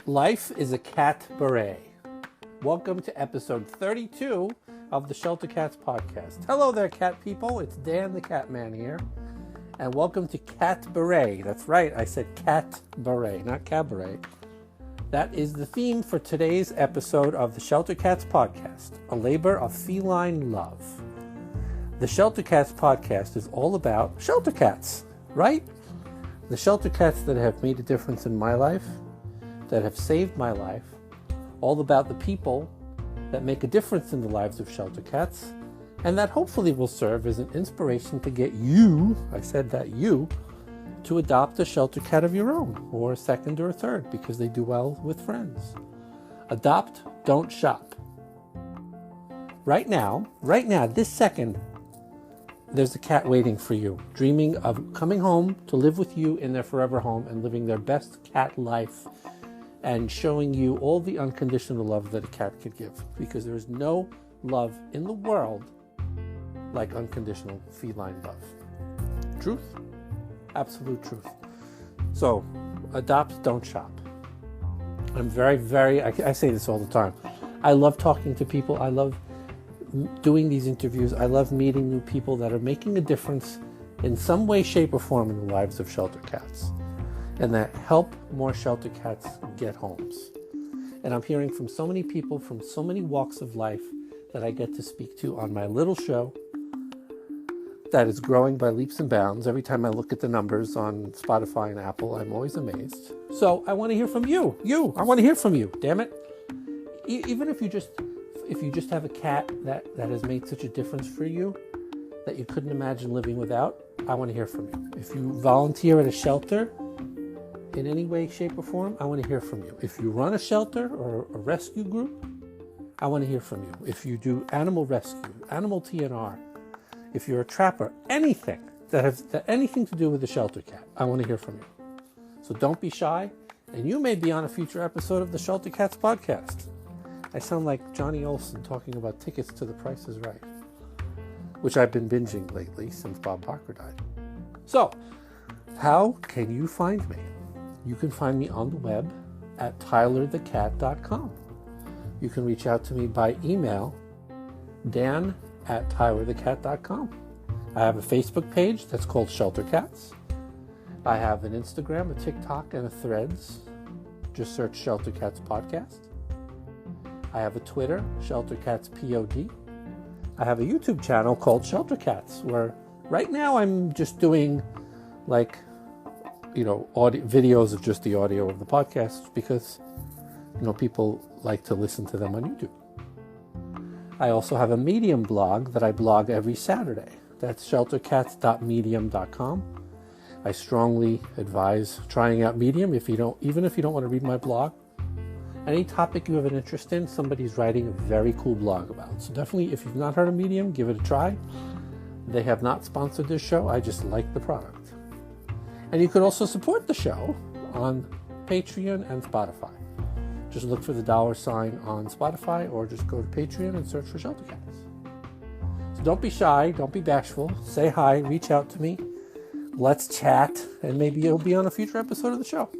Life is a Catberet. Welcome to episode 32 of the Shelter Cats podcast. Hello there, cat people. It's Dan the Catman here. And welcome to Catberet. That's right, I said Catberet, not Cabaret. That is the theme for today's episode of the Shelter Cats podcast, a labor of feline love. The Shelter Cats podcast is all about shelter cats, right? The shelter cats that have made a difference in my life, that have saved my life, all about the people that make a difference in the lives of shelter cats, and that hopefully will serve as an inspiration to get you, I said that you, to adopt a shelter cat of your own, or a second or a third, because they do well with friends. Adopt, don't shop. Right now, this second, there's a cat waiting for you, dreaming of coming home to live with you in their forever home and living their best cat life and showing you all the unconditional love that a cat could give, because there is no love in the world like unconditional feline love. Truth? Absolute truth. So, adopt, don't shop. I'm I say this all the time. I love talking to people. I love doing these interviews. I love meeting new people that are making a difference in some way, shape, or form in the lives of shelter cats, and that help more shelter cats get homes. And I'm hearing from so many people from so many walks of life that I get to speak to on my little show that is growing by leaps and bounds. Every time I look at the numbers on Spotify and Apple, I'm always amazed. So I want to hear from you. I want to hear from you, damn it. Even if you just have a cat that has made such a difference for you that you couldn't imagine living without, I want to hear from you. If you volunteer at a shelter, in any way, shape, or form, I want to hear from you. If you run a shelter or a rescue group, I want to hear from you. If you do animal rescue, animal TNR, if you're a trapper, anything that has anything to do with the shelter cat, I want to hear from you. So don't be shy, and you may be on a future episode of the Shelter Cats podcast. I sound like Johnny Olsen talking about tickets to The Price is Right, which I've been binging lately since Bob Barker died. So, how can you find me? You can find me on the web at tylerthecat.com. You can reach out to me by email, dan@tylerthecat.com. I have a Facebook page that's called Shelter Cats. I have an Instagram, a TikTok, and a Threads. Just search Shelter Cats Podcast. I have a Twitter, Shelter Cats POD. I have a YouTube channel called Shelter Cats, where right now I'm just doing audio videos of just the audio of the podcast, because people like to listen to them on YouTube. I also have a Medium blog that I blog every Saturday. That's sheltercats.medium.com. I strongly advise trying out Medium even if you don't want to read my blog. Any topic you have an interest in, somebody's writing a very cool blog about. So definitely, if you've not heard of Medium, give it a try. They have not sponsored this show. I just like the product. And you could also support the show on Patreon and Spotify. Just look for the $sign on Spotify, or just go to Patreon and search for Shelter Cats. So don't be shy, don't be bashful. Say hi, reach out to me. Let's chat, and maybe you'll be on a future episode of the show.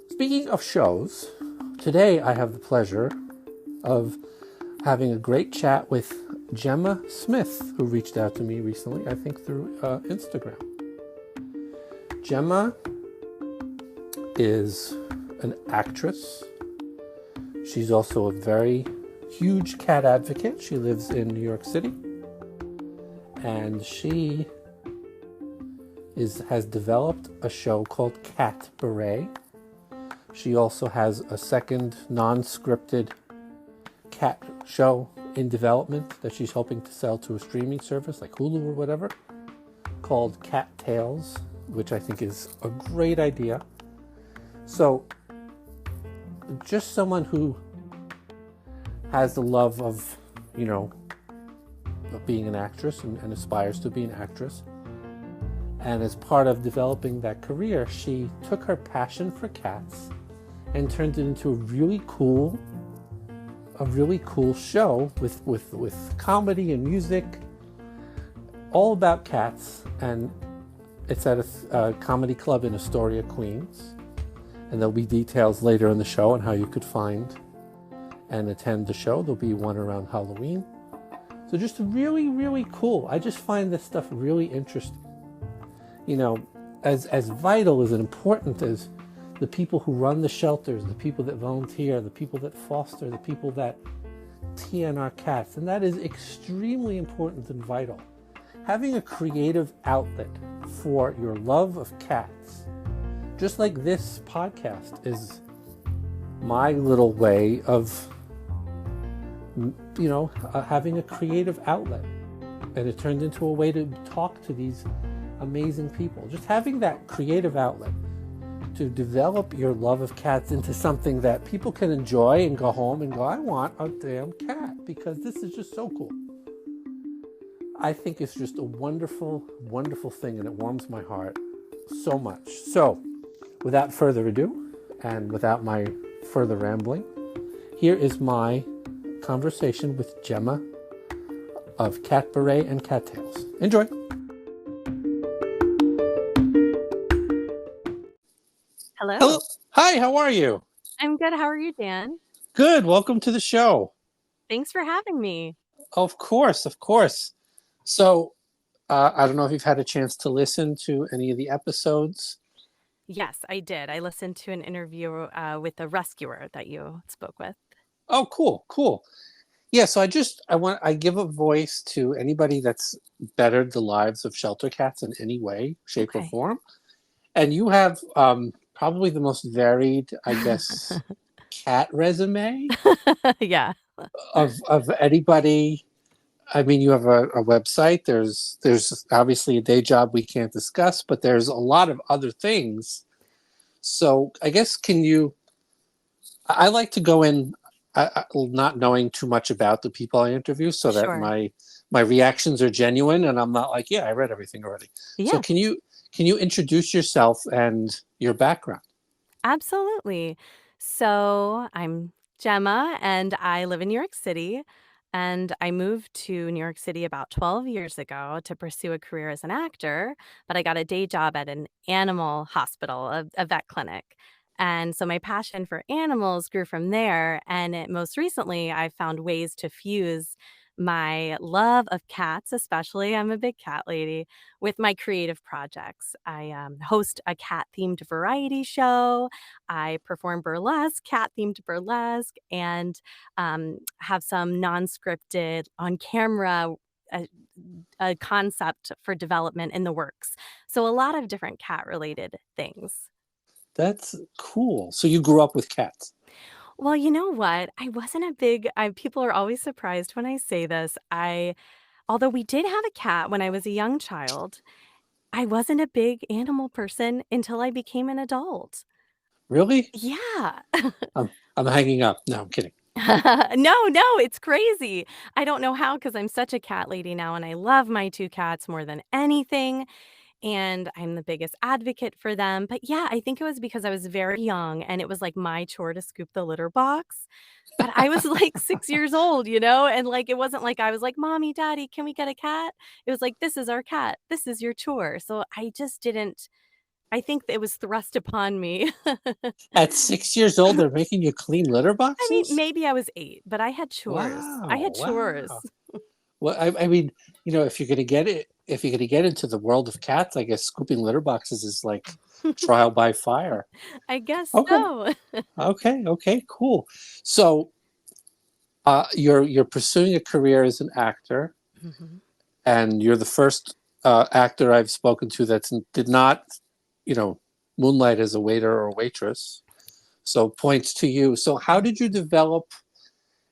Speaking of shows, today I have the pleasure of having a great chat with Gemma Smith, who reached out to me recently, I think through Instagram. Gemma is an actress. She's also a very huge cat advocate. She lives in New York City, and she has developed a show called Catberet. She also has a second non-scripted cat show in development that she's hoping to sell to a streaming service like Hulu or whatever, called Cat Tales, which I think is a great idea. So, just someone who has the love of being an actress and aspires to be an actress. And as part of developing that career, she took her passion for cats and turned it into a really cool show with comedy and music, all about cats, and it's at a comedy club in Astoria, Queens. And there'll be details later in the show on how you could find and attend the show. There'll be one around Halloween. So just really, really cool. I just find this stuff really interesting. You know, as vital, as important as the people who run the shelters, the people that volunteer, the people that foster, the people that TN our cats, and that is extremely important and vital. Having a creative outlet for your love of cats, just like this podcast is my little way of, having a creative outlet. And it turned into a way to talk to these amazing people. Just having that creative outlet to develop your love of cats into something that people can enjoy and go home and go, I want a damn cat because this is just so cool. I think it's just a wonderful, wonderful thing, and it warms my heart so much. So, without further ado, and without my further rambling, here is my conversation with Gemma of Catberet and Cattails. Enjoy. Hello. Hello. Hi, how are you? I'm good. How are you, Dan? Good. Welcome to the show. Thanks for having me. Of course, of course. So, I don't know if you've had a chance to listen to any of the episodes. Yes, I did. I listened to an interview with a rescuer that you spoke with. Oh, cool. Yeah, so I give a voice to anybody that's bettered the lives of shelter cats in any way, shape, or form. And you have probably the most varied, I guess, cat resume Yeah. of anybody. I mean, you have a website. There's obviously a day job we can't discuss, but there's a lot of other things. So I guess I like to go in not knowing too much about the people I interview so that my reactions are genuine and I'm not like, yeah, I read everything already. Yeah. So can you introduce yourself and your background? Absolutely. So I'm Gemma and I live in New York City. And I moved to New York City about 12 years ago to pursue a career as an actor, but I got a day job at an animal hospital, a vet clinic. And so my passion for animals grew from there. And most recently, I found ways to fuse my love of cats, especially, I'm a big cat lady, with my creative projects. I host a cat-themed variety show. I perform cat-themed burlesque, and have some non-scripted on-camera a concept for development in the works. So a lot of different cat-related things. That's cool. So you grew up with cats? Well, you know what? I wasn't a big people are always surprised when I say this. Although we did have a cat when I was a young child, I wasn't a big animal person until I became an adult. Really? Yeah. I'm hanging up. No, I'm kidding. No, it's crazy. I don't know how, because I'm such a cat lady now, and I love my two cats more than anything. And I'm the biggest advocate for them. But yeah, I think it was because I was very young and it was like my chore to scoop the litter box. But I was like 6 years old, and like it wasn't like I was like, Mommy, Daddy, can we get a cat? It was like, this is our cat. This is your chore. So I just didn't, I think it was thrust upon me. At 6 years old, they're making you clean litter I mean, boxes? maybe I was 8, but I had chores. I had chores. Wow. Well, I mean, if you're going to get into the world of cats, I guess scooping litter boxes is like trial by fire. I guess Okay. so. Okay, cool. So, you're pursuing a career as an actor, Mhm. and you're the first actor I've spoken to that did not, moonlight as a waiter or a waitress. So points to you. So how did you develop?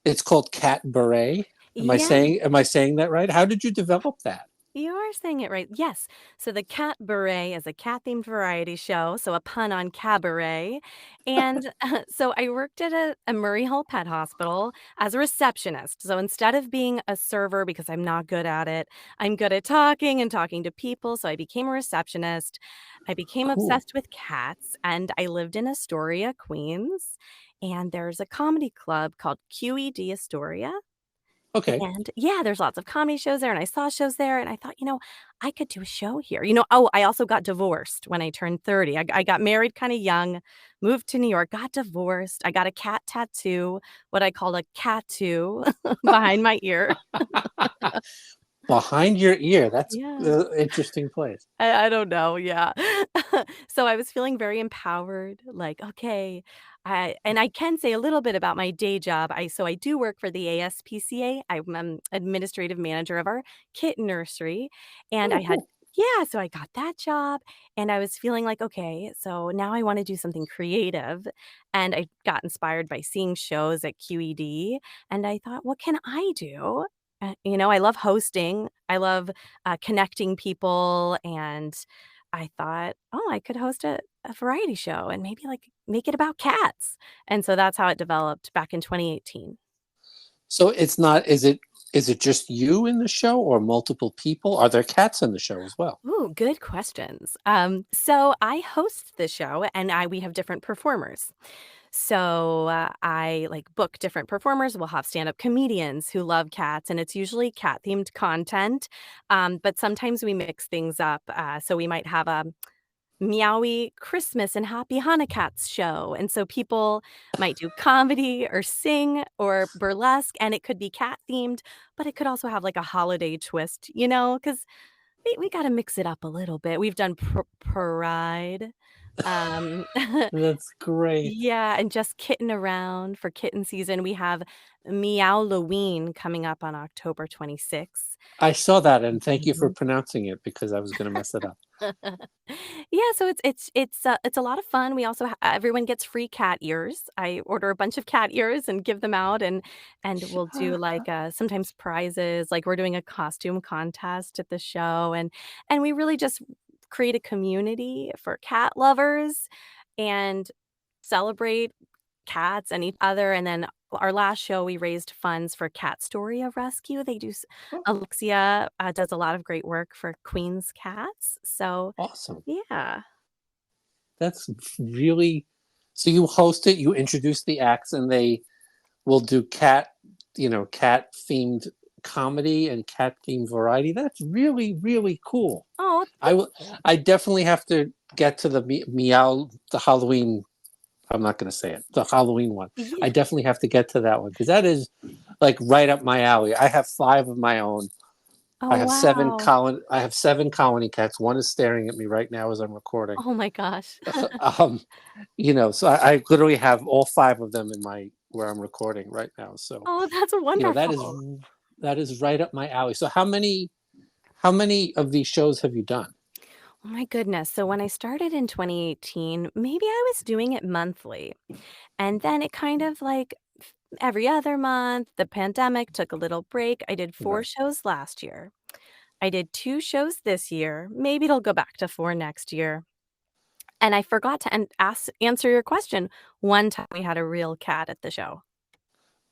It's called Catberet. Am I Yeah. saying that right? How did you develop that? You are saying it right. Yes. So the Catberet is a cat-themed variety show, so a pun on cabaret. And so I worked at a Murray Hill Pet Hospital as a receptionist. So instead of being a server, because I'm not good at it, I'm good at talking and talking to people. So I became a receptionist. I became Cool. obsessed with cats, and I lived in Astoria, Queens. And there's a comedy club called QED Astoria. Okay. And yeah, there's lots of comedy shows there, and I saw shows there, and I thought, I could do a show here. I also got divorced when I turned 30. I got married kind of young, moved to New York, got divorced. I got a cat tattoo, what I call a cat-too behind my ear. Behind your ear. That's Yeah. an interesting place. I don't know, yeah. So I was feeling very empowered, like, okay, I can say a little bit about my day job. I do work for the ASPCA. I'm administrative manager of our kitten nursery, and Oh, I had cool. yeah, so I got that job, and I was feeling like, okay, so now I wanna do something creative, and I got inspired by seeing shows at QED, and I thought, "What can I do?" I love hosting. I love connecting people, and I thought, "Oh, I could host a variety show and maybe, like, make it about cats." And so that's how it developed back in 2018. So it's not, is it just you in the show or multiple people? Are there cats in the show as well? Ooh, good questions. So I host the show, and we have different performers. So, I, like, book different performers. We'll have stand-up comedians who love cats, and it's usually cat-themed content, but sometimes we mix things up, so we might have a meowy Christmas and Happy Hanukkahs show, and so people might do comedy or sing or burlesque, and it could be cat-themed, but it could also have, like, a holiday twist, 'cause we gotta mix it up a little bit. We've done Pride, um That's great. yeah, and just kitten around for kitten season. We have Meowloween coming up on October 26th. I saw that, and thank you for Mhm. pronouncing it because I was going to mess it up. Yeah, so it's a lot of fun. We also everyone gets free cat ears. I order a bunch of cat ears and give them out, and we'll do, like, sometimes prizes, like, we're doing a costume contest at the show, and we really just create a community for cat lovers and celebrate cats and each other, and then our last show, we raised funds for Cat Story Rescue. They do s Oh, Alexia, does a lot of great work for Queen's cats, so awesome. yeah. That's really, so you host it, you introduce the acts, and they will do cat themed comedy and cat themed variety. That's really, really cool. Oh, I thank will, you. I definitely have to get to the meow, the Halloween. I'm not going to say it. The Halloween one. I Yeah. definitely have to get to that one because that is like right up my alley. I have five of my own. Oh, wow. I have seven colony cats. One is staring at me right now as I'm recording. Oh my gosh. um, so I literally have all five of them in my where I'm recording right now. So Oh, that's that is wonderful. right up my alley. So how many of these shows have you done? Oh my goodness. So when I started in 2018, maybe I was doing it monthly, and then it kind of, like, every other month. The pandemic took a little break. I did 4 Right. shows last year. I did 2 shows this year. Maybe it'll go back to 4 next year. And I forgot to answer your question. One time we had a real cat at the show.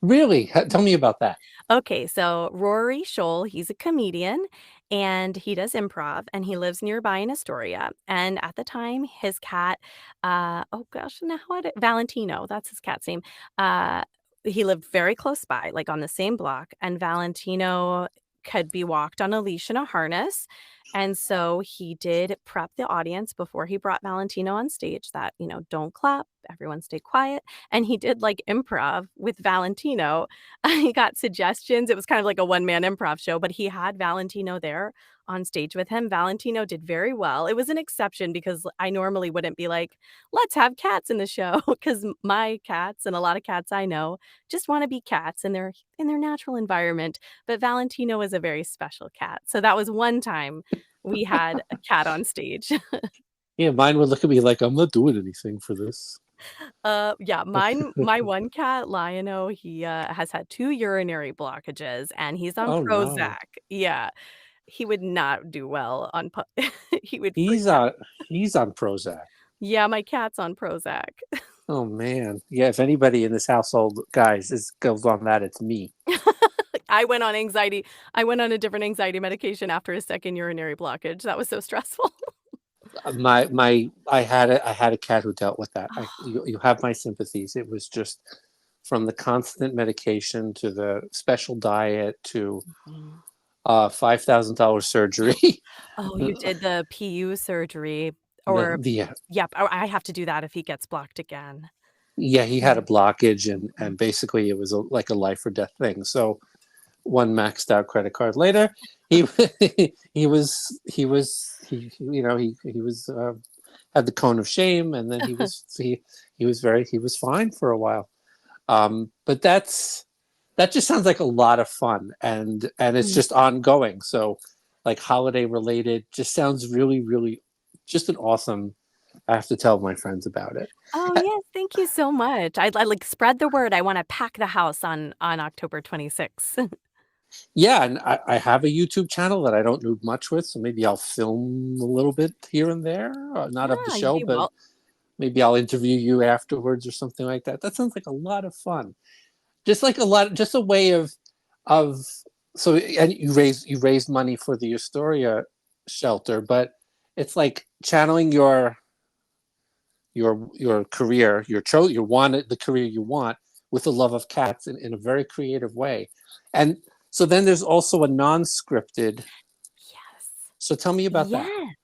Really? Tell me about that. Okay, so Rory Scholl, he's a comedian and he does improv and he lives nearby in Astoria. And at the time, his cat, oh gosh, now what? Valentino, that's his cat's name. Uh, he lived very close by, like on the same block, and Valentino could be walked on a leash and a harness. And so he did prep the audience before he brought Valentino on stage that, don't clap, everyone stay quiet. And he did like improv with Valentino. He got suggestions. It was kind of like a one-man improv show, but he had Valentino there on stage with him. Valentino did very well. It was an exception because I normally wouldn't be like, "Let's have cats in the show," because my cats and a lot of cats I know just wanna be cats in their natural environment, but Valentino is a very special cat. So that was one time we had a cat on stage. Yeah, mine would look at me like I'm not doing anything for this. Yeah, my one cat, Lion-O, he, has had 2 urinary blockages, and he's on Oh no. Prozac. Yeah, he would not do well on pu he would freak He's out. on he's on Prozac. Yeah, my cat's on Prozac. Oh man. Yeah, if anybody in this household, guys, goes on that, it's me. I went on anxiety I went on a different anxiety medication after his 2nd urinary blockage. That was so stressful. I had a cat who dealt with that. You have my sympathies. It was just from the constant medication to the special diet to Mhm. $5,000 surgery. Oh, you did the PU surgery the or the yep, oh, I have to do that if he gets blocked again. Yeah, he had a Mm, blockage, and mm. basically it was like a life or death thing. So one maxed out credit card later, he he was had the cone of shame, and then he was fine for a while. But that just sounds like a lot of fun, and it's Mm. just ongoing. So like holiday related, just sounds really just an awesome. I have to tell my friends about it. Oh, yes, thank you so much. I like, spread the word, I wanna pack the house on October 26th. Yeah, and I have a YouTube channel that I don't do much with, so maybe I'll film a little bit here and there, not of the Yeah, you'd show, be but well. maybe I'll interview you afterwards or something like that. That sounds like a lot of fun. Just like a lot, just a way of so, and you raised money for the Astoria shelter, but it's like channeling your career, you wanted the career you want with the love of cats in a very creative way. And so then there's also a non-scripted. Yes. So tell me about that. Yes.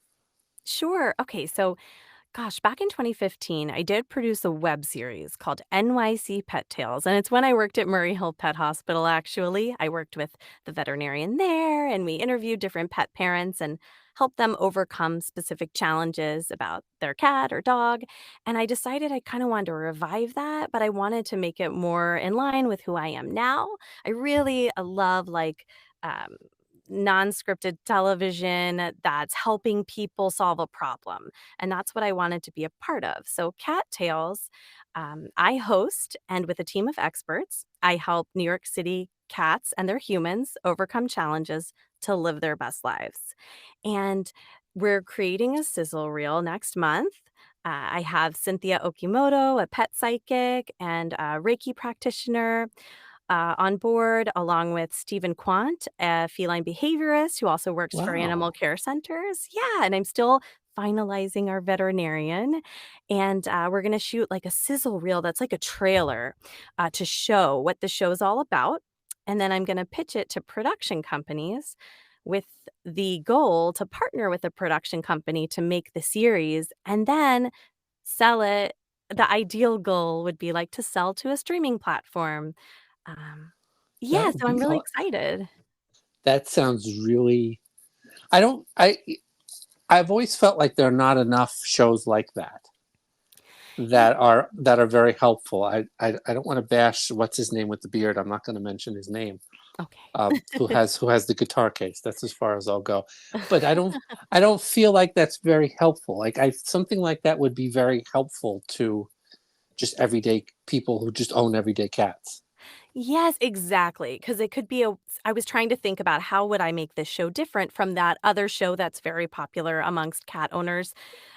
Sure. Okay, so gosh, back in 2015, I did produce a web series called NYC Pet Tales, and it's when I worked at Murray Hill Pet Hospital, actually. I worked with the veterinarian there, and we interviewed different pet parents and helped them overcome specific challenges about their cat or dog. And I decided I kind of wanted to revive that, but I wanted to make it more in line with who I am now. I really love um, non-scripted television that's helping people solve a problem, and that's what I wanted to be a part of. So, Cat Tales, I host, and with a team of experts, I help New York City cats and their humans overcome challenges to live their best lives. And we're creating a sizzle reel next month. I have Cynthia Okimoto, a pet psychic and a Reiki practitioner, on board, along with Stephen Quant, a feline behaviorist who also works for animal Wow. care centers. Yeah, and I'm still finalizing our veterinarian. And we're going to shoot like a sizzle reel that's like a trailer to show what the show's all about. And then I'm going to pitch it to production companies with the goal to partner with a production company to make the series and then sell it. The ideal goal would be like to sell to a streaming platform. um, That yeah, would so I'm be really excited. that sounds really. I don't I I've always felt like there are not enough shows like that Ye that are very helpful. I don't want to bash what's his name with the beard. I'm not going to mention his name. Okay. Who has the guitar case. That's as far as I'll go. But I don't feel like that's very helpful. Like I something like that would be very helpful to just everyday people who just own everyday cats. Yes, exactly. Because it could be a I was trying to think about how would I make this show different from that other show that's very popular amongst cat owners,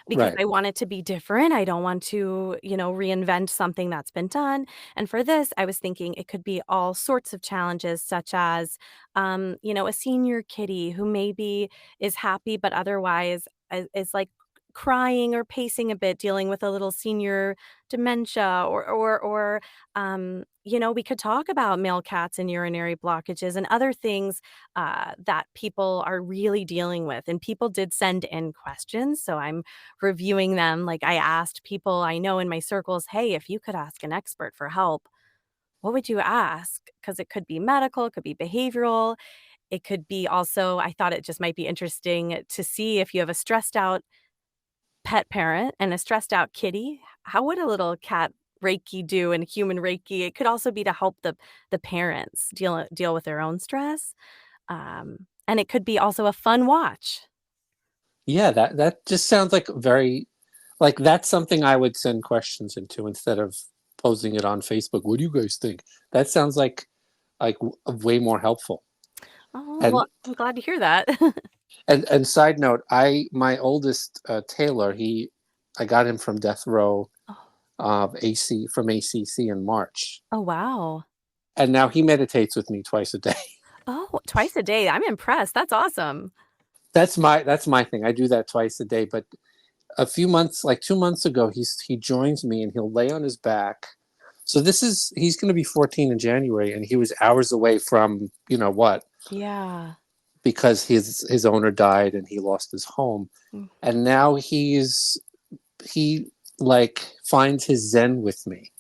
because Right. I want it to be different. I don't want to, reinvent something that's been done. And for this, I was thinking it could be all sorts of challenges, such as, a senior kitty who maybe is happy, but otherwise is like crying or pacing a bit, dealing with a little senior dementia, or we could talk about male cats and urinary blockages and other things that people are really dealing with. And people did send in questions, so I'm reviewing them. Like, I asked people I know in my circles, hey, if you could ask an expert for help, what would you ask? Because it could be medical, it could be behavioral, it could be also, I thought it just might be interesting to see if you have a stressed out pet parent and a stressed out kitty, how would a little cat Reiki do and human Reiki? It could also be to help the parents deal with their own stress. And it could be also a fun watch. Yeah, that just sounds like very like that's something I would send questions into instead of posting it on Facebook. What do you guys think? That sounds like way more helpful. Oh, And well, I'm glad to hear that. and side note, I my oldest Taylor, I got him from death row Oh, of AC from ACC in March, oh, wow. and now he meditates with me twice a day. Oh, twice a day. I'm impressed. That's awesome. That's my thing. I do that twice a day. But a few months, like 2 months ago, he joins me and he'll lay on his back. So he's going to be 14 in January, and he was hours away from, you know what, Yeah. because his owner died and he lost his home. Mm. And now he like finds his zen with me.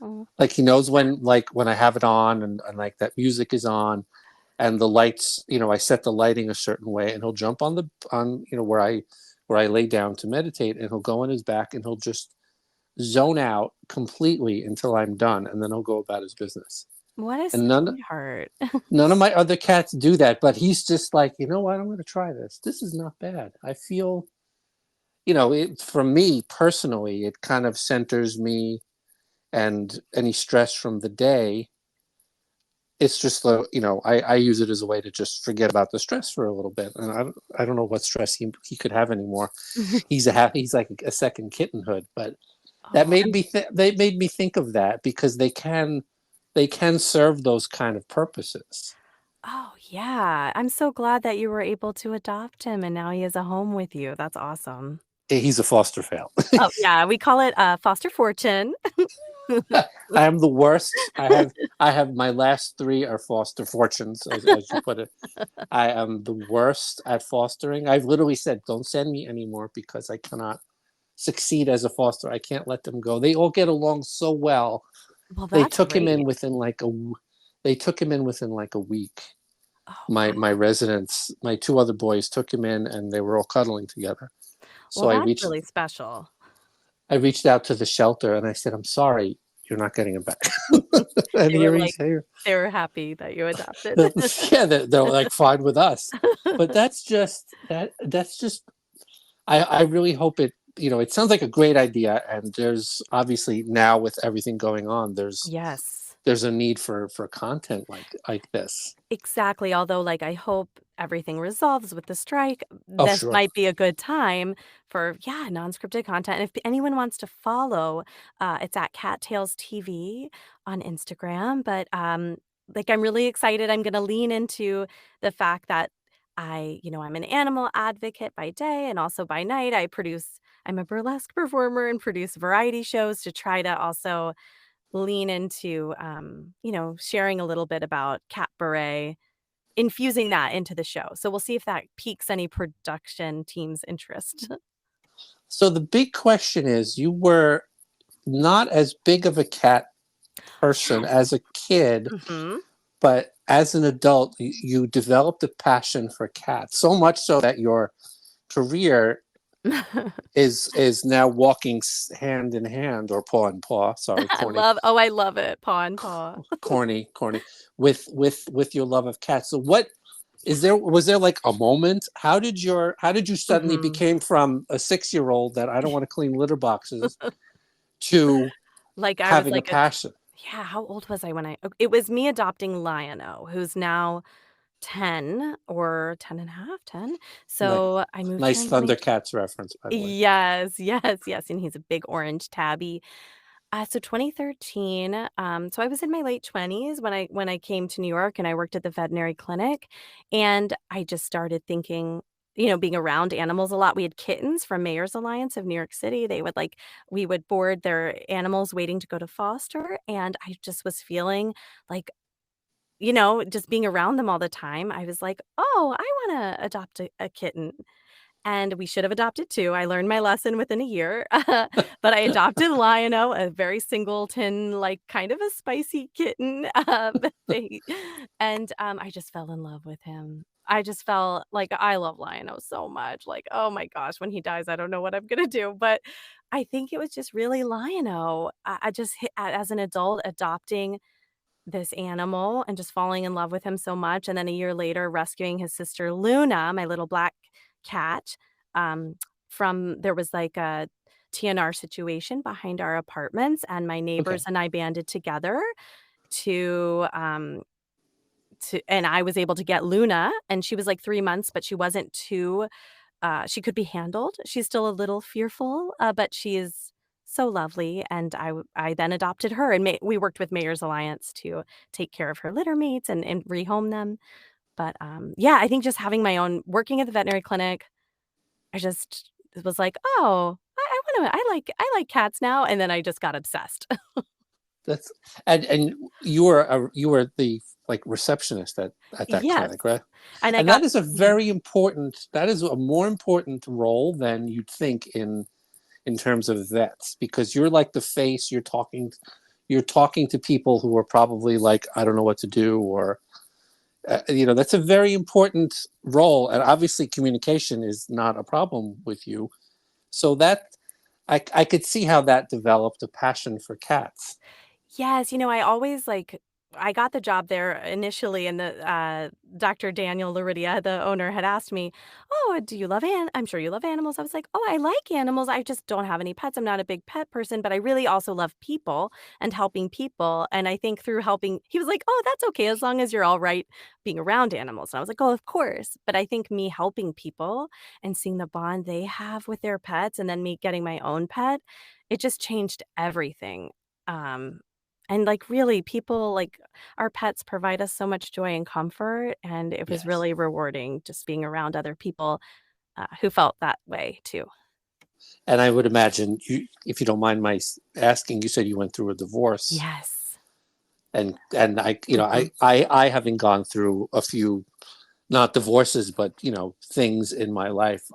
Oh. Like he knows when I have it on, and like that music is on, and the lights, I set the lighting a certain way, and he'll jump on where I lay down to meditate, and he'll go on his back, and he'll just zone out completely until I'm done, and then he'll go about his business. What a And sweetheart. none of my other cats do that, but he's just like, you know what, I'm going to try this. This is not bad. I feel, for me personally, it kind of centers me, and any stress from the day. It's just I use it as a way to just forget about the stress for a little bit, and I don't know what stress he could have anymore. He's like a second kittenhood, but that Oh, made me they made me think of that, because they can serve those kind of purposes. oh, yeah. I'm so glad that you were able to adopt him and now he has a home with you. That's awesome. He's a foster fail. Oh, yeah, we call it foster fortune. I am the worst. I have my last three are foster fortunes, as you put it. I am the worst at fostering. I've literally said, don't send me anymore, because I cannot succeed as a foster. I can't let them go. They all get along so well. Well, They that's took him in great. within like a they took him in within like a week. Oh, My wow. residents, my two other boys took him in, and they were all cuddling together. Well, So I that's reached really special. I reached out to the shelter, and I said, I'm sorry, you're not getting him back. And They were here he's like here. they were happy that you adopted. Yeah, they're like fine with us. But that's just I really hope it sounds like a great idea, and there's obviously now, with everything going on, Yes. there's a need for content like this. Exactly, although, like, I hope everything resolves with the strike. Oh, This sure. might be a good time for, yeah, non-scripted content, and if anyone wants to follow, it's at Cattails TV on Instagram, but, like, I'm really excited. I'm gonna lean into the fact that I'm an animal advocate by day and also by night. I'm a burlesque performer and produce variety shows to try to also lean into, sharing a little bit about Catberet, infusing that into the show. So we'll see if that piques any production team's interest. So the big question is, you were not as big of a cat person Yes. as a kid, Mhm. but as an adult, you developed a passion for cats, so much so that your career is now walking hand in hand, or paw in paw. Sorry, corny, I love it, paw and paw. corny, with your love of cats. So what was there like a moment? How did you suddenly Mhm. became from a 6-year-old that I don't want to clean litter boxes to Like, I was having a like a passion? yeah, how old was I when it was me adopting Lion-O, who's now 10 or 10 and a half, 10. Nice, So I moved here nice in 20. Thundercats reference, by the way. Yes, yes, yes, and he's a big orange tabby. So 2013, so I was in my late 20s when I came to New York and I worked at the veterinary clinic, and I just started thinking, being around animals a lot. We had kittens from Mayor's Alliance of New York City. We would board their animals waiting to go to foster, and I just was feeling like, just being around them all the time, I was like, "Oh, I wanna adopt a kitten." And we should have adopted 2. I learned my lesson within a year, but I adopted Lion-O, a very singleton, like, kind of a spicy kitten, they and, I just fell in love with him. I just felt like I love Lion-O so much, like, oh my gosh, when he dies, I don't know what I'm gonna do, but I think it was just really Lion-O. I just hit as an adult, adopting this animal and just falling in love with him so much, and then a year later rescuing his sister Luna, my little black cat, um, from there was like a TNR situation behind our apartments, and my neighbors Okay. and I banded together to, and I was able to get Luna, and she was like 3 months, but she wasn't too she could be handled. She's still a little fearful, but she is so lovely, and I then adopted her, and we worked with Mayor's Alliance to take care of her litter mates and rehome them. But, yeah, I think just having my own working at the veterinary clinic, I just was like, "Oh, I like cats now," and then I just got obsessed. That's and you were the like receptionist at that Yes. clinic, right? And I And that got is a mhm. very important. That is a more important role than you'd think in terms of vets, because you're like the face. You're talking to people who are probably like, I don't know what to do, or that's a very important role, and obviously communication is not a problem with you. So that I could see how that developed a passion for cats. Yes, I always I got the job there initially, and the Dr. Daniel Luridia, the owner, had asked me, "Oh, do you love I'm sure you love animals." I was like, "Oh, I like animals. I just don't have any pets. I'm not a big pet person, but I really also love people and helping people." And I think through helping, he was like, "Oh, that's okay as long as you're all right being around animals." And I was like, "Oh, of course." But I think me helping people and seeing the bond they have with their pets, and then me getting my own pet, it just changed everything. Um, and, really, people our pets provide us so much joy and comfort, and it was Yes. really rewarding just being around other people, who felt that way too. And I would imagine you, if you don't mind my asking, you said you went through a divorce, Yes. and I, Mhm. I having gone through a few, not divorces, but things in my life.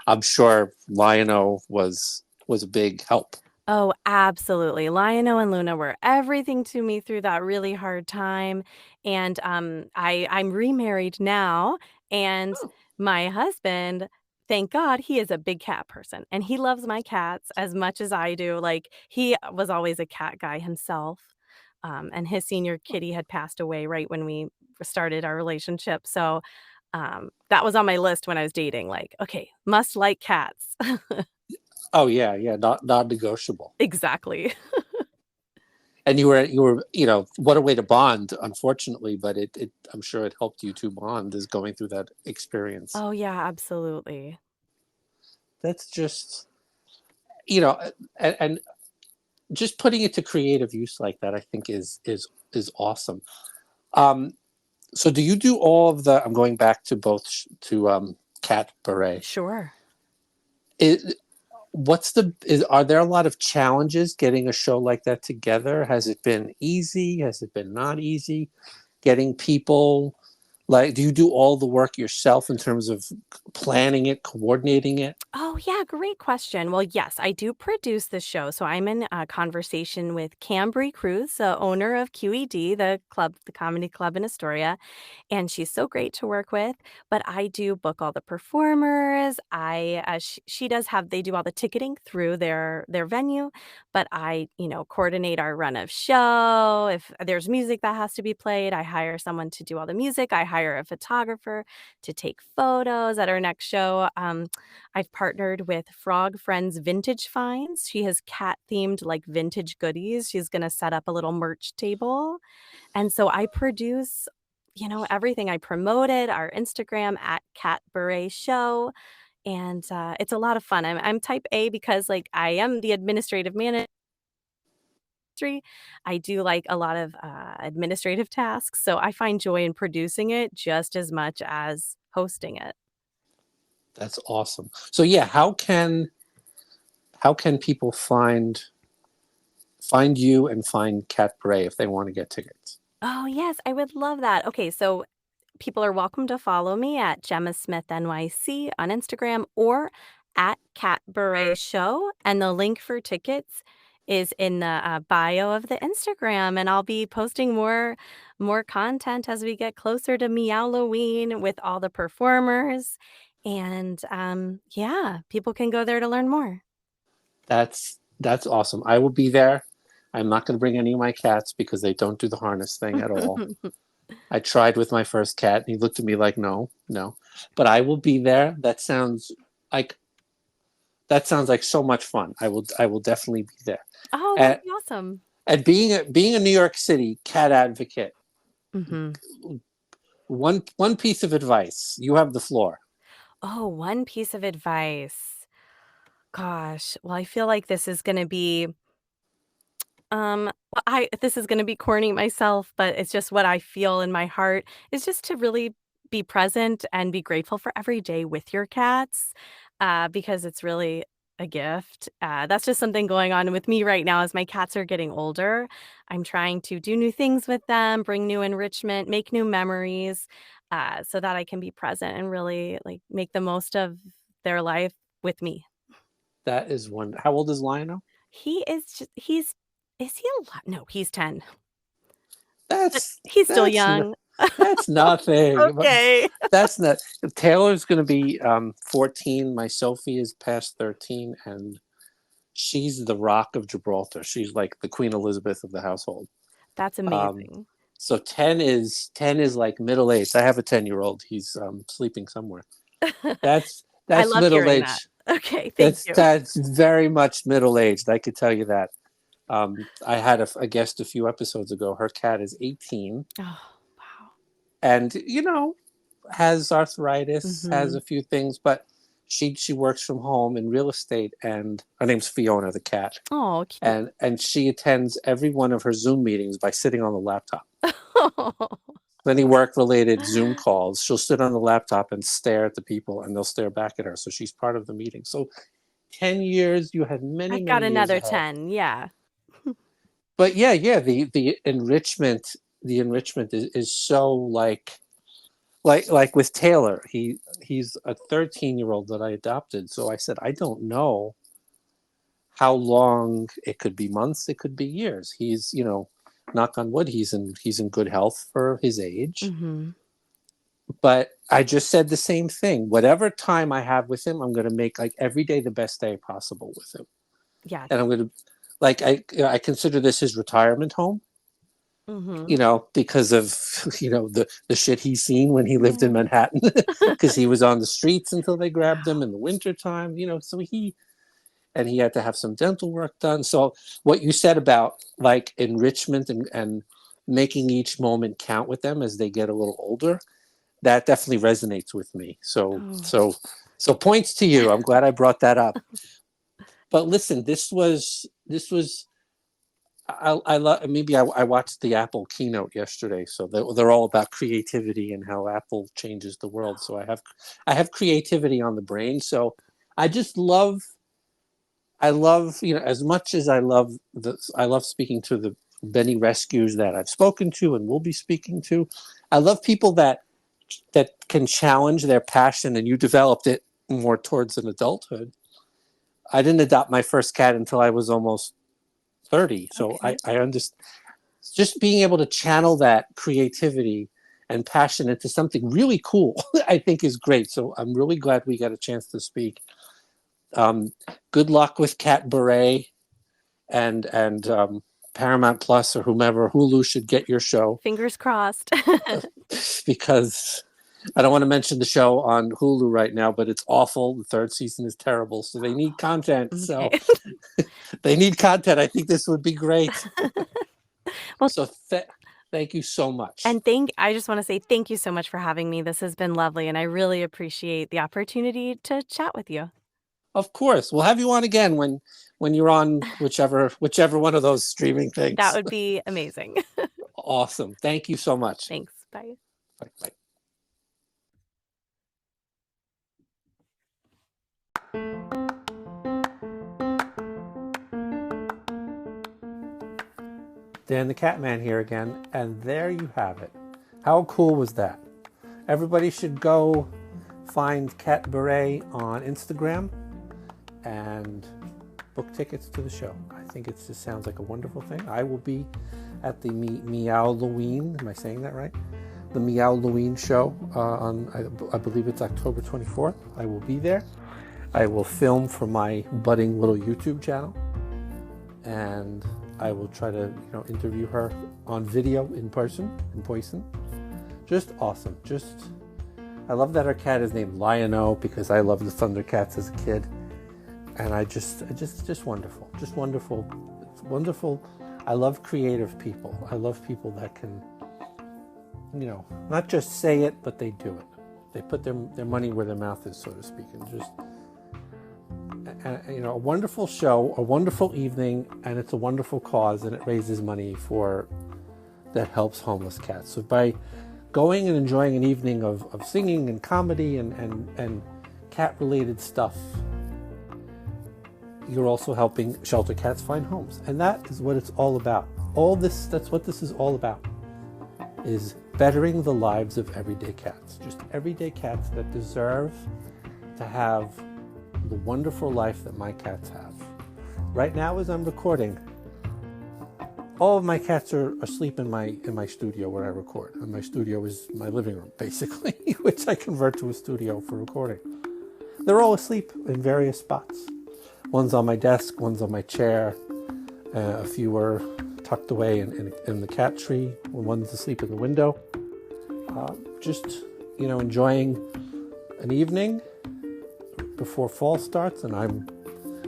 I'm sure Lionel was a big help. Oh, absolutely. Lionel and Luna were everything to me through that really hard time, and, I'm remarried now, and Oh, my husband, thank God, he is a big cat person, and he loves my cats as much as I do. He was always a cat guy himself, and his senior kitty had passed away right when we started our relationship, so, that was on my list when I was dating, "Okay, must like cats." oh yeah, yeah, not negotiable. Exactly. And you were what a way to bond, unfortunately, but it I'm sure it helped you to bond, is going through that experience. Oh, yeah, absolutely. That's just and just putting it to creative use like that, I think is awesome. Um, so do you do all of the? I'm going back to both to Cat Beret. Sure. It, are there a lot of challenges getting a show like that together? Has it been easy? Has it been not easy? Getting people, like, do you do all the work yourself in terms of planning it, coordinating it? Oh, yeah, great question. Well, yes, I do produce the show. So I'm in a conversation with Cambry Cruz, the owner of QED, the comedy club in Astoria, and she's so great to work with. But I do book all the performers. She does have they do all the ticketing through their venue, but I coordinate our run of show. If there's music that has to be played, I hire someone to do all the music. I hire a photographer to take photos at our next show. I've partnered with Frog Friends Vintage Finds. She has cat themed vintage goodies. She's going to set up a little merch table. And so I produce, everything. I promoted our Instagram at Catberet Show. And it's a lot of fun. I'm type A because I am the administrative manager. I do a lot of administrative tasks. So I find joy in producing it just as much as hosting it. That's awesome. So yeah, how can people find you and find Cat Bray if they want to get tickets? Oh, yes, I would love that. Okay, so people are welcome to follow me at Gemma Smith NYC on Instagram or at Catberet Show. And the link for tickets is in the bio of the Instagram. And I'll be posting more content as we get closer to Meowloween with all the performers. And yeah, people can go there to learn more. That's awesome. I will be there. I'm not going to bring any of my cats because they don't do the harness thing at all. I tried with my first cat, and he looked at me like, no, no. But I will be there. Like that sounds like so much fun. I will definitely be there. Oh, that And, would be awesome. and being a New York City cat advocate, Hmm. one piece of advice. You have the floor. Oh, one piece of advice. Gosh, well, I feel like this is gonna be, I this is gonna be corny myself, but it's just what I feel in my heart, is just to really be present and be grateful for every day with your cats, because it's really a gift. That's just something going on with me right now as my cats are getting older. I'm trying to do new things with them, bring new enrichment, make new memories, so that I can be present and really like make the most of their life with me. That is one. How old is Lionel? He is just he's is he a lot? No, he's 10. But That's he's still that's young. that's nothing. But Okay. that's not. Taylor's going to be 14. My Sophie is past 13, and she's the Rock of Gibraltar. She's like the Queen Elizabeth of the household. That's Um, amazing. so 10 is like middle age. I have a 10-year-old. He's sleeping somewhere. That's I that's love middle hearing that. age. Okay, thank That's you. that's very much middle aged. I could tell you that. I had a guest a few episodes ago. Her cat is 18, Oh, wow. and has arthritis, has Mhm. a few things, but she works from home in real estate, and her name's Fiona the cat, Oh, cute. and she attends every one of her Zoom meetings by sitting on the laptop. Oh. Any work related Zoom calls, she'll sit on the laptop and stare at the people, and they'll stare back at her. So she's part of the meeting. So 10 years, you have many, I've got many years another ahead. 10, yeah. But yeah, the enrichment is so like with Taylor. He's a 13-year-old that I adopted. So I said, I don't know how long. It could be months, it could be years. He's, knock on wood, he's in good health for his age. Mhm. But I just said the same thing. Whatever time I have with him, I'm going to make like every day the best day possible with him. Yes. And I'm going to, like, I consider this his retirement home, Mhm. because of, the shit he's seen when he lived in Yeah. Manhattan, because he was on the streets until they grabbed him in the wintertime, so he had to have some dental work done. So what you said about like enrichment and making each moment count with them as they get a little older, that definitely resonates with me. So Oh. so so points to you. I'm glad I brought that up. But listen, this was I love. Maybe I watched the Apple keynote yesterday, so they're all about creativity and how Apple changes the world. So I have creativity on the brain. So I just love, as much as I love speaking to the Benny rescues that I've spoken to and will be speaking to. I love people that can challenge their passion, and you developed it more towards an adulthood. I didn't adopt my first cat until I was almost 30. So I, Okay. I understand, just being able to channel that creativity and passion into something really cool, I think is great. So I'm really glad we got a chance to speak. Um, Good luck with Catberet and Paramount Plus or whomever. Hulu should get your show, Fingers crossed. because I don't want to mention the show on Hulu right now, but it's awful. The third season is terrible. So they need content. Okay. So they need content. I think this would be great. Well, So thank you so much. and I just wanna say thank you so much for having me. This has been lovely, and I really appreciate the opportunity to chat with you. Of course. We'll have you on again when you're on whichever one of those streaming That things. would be amazing. Awesome. Thank you so much. Thanks. Bye. Bye. Bye. Dan the Catman here again, and there you have it. How cool was that? Everybody should go find Catberet on Instagram and book tickets to the show. I think it just sounds like a wonderful thing. I will be at the Meowloween. Am I saying that right? The Meowloween show I believe it's October 24th. I will be there. I will film for my budding little YouTube channel, and I will try to interview her on video in person. Just awesome. I love that her cat is named Lion-O, because I love the Thundercats as a kid. And just wonderful. Just wonderful. It's wonderful. I love creative people. I love people that can, not just say it, but they do it. They put their money where their mouth is, so to speak. And a wonderful show, a wonderful evening, and it's a wonderful cause, and it raises money that helps homeless cats. So by going and enjoying an evening of singing and comedy and cat-related stuff, you're also helping shelter cats find homes. And that is what it's all about. That's what this is all about, is bettering the lives of everyday cats. Just everyday cats that deserve to have the wonderful life that my cats have. Right now, as I'm recording, all of my cats are asleep in my studio where I record. And my studio is my living room, basically, which I convert to a studio for recording. They're all asleep in various spots. One's on my desk, one's on my chair. A few are tucked away in the cat tree. One's asleep in the window. Just, enjoying an evening before fall starts, and I'm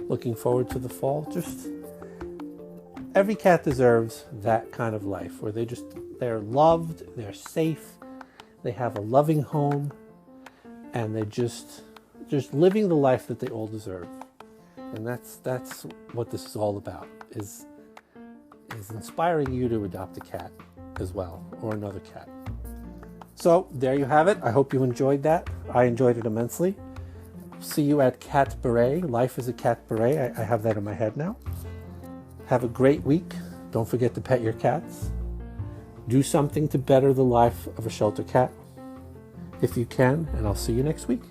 looking forward to the fall. Just every cat deserves that kind of life where they're loved, they're safe, they have a loving home, and they're just living the life that they all deserve. And that's what this is all about, is inspiring you to adopt a cat as well, or another cat. So there you have it. I hope you enjoyed that. I enjoyed it immensely. See you at Catberet. Life is a Catberet. I have that in my head now. Have a great week. Don't forget to pet your cats. Do something to better the life of a shelter cat if you can, and I'll see you next week.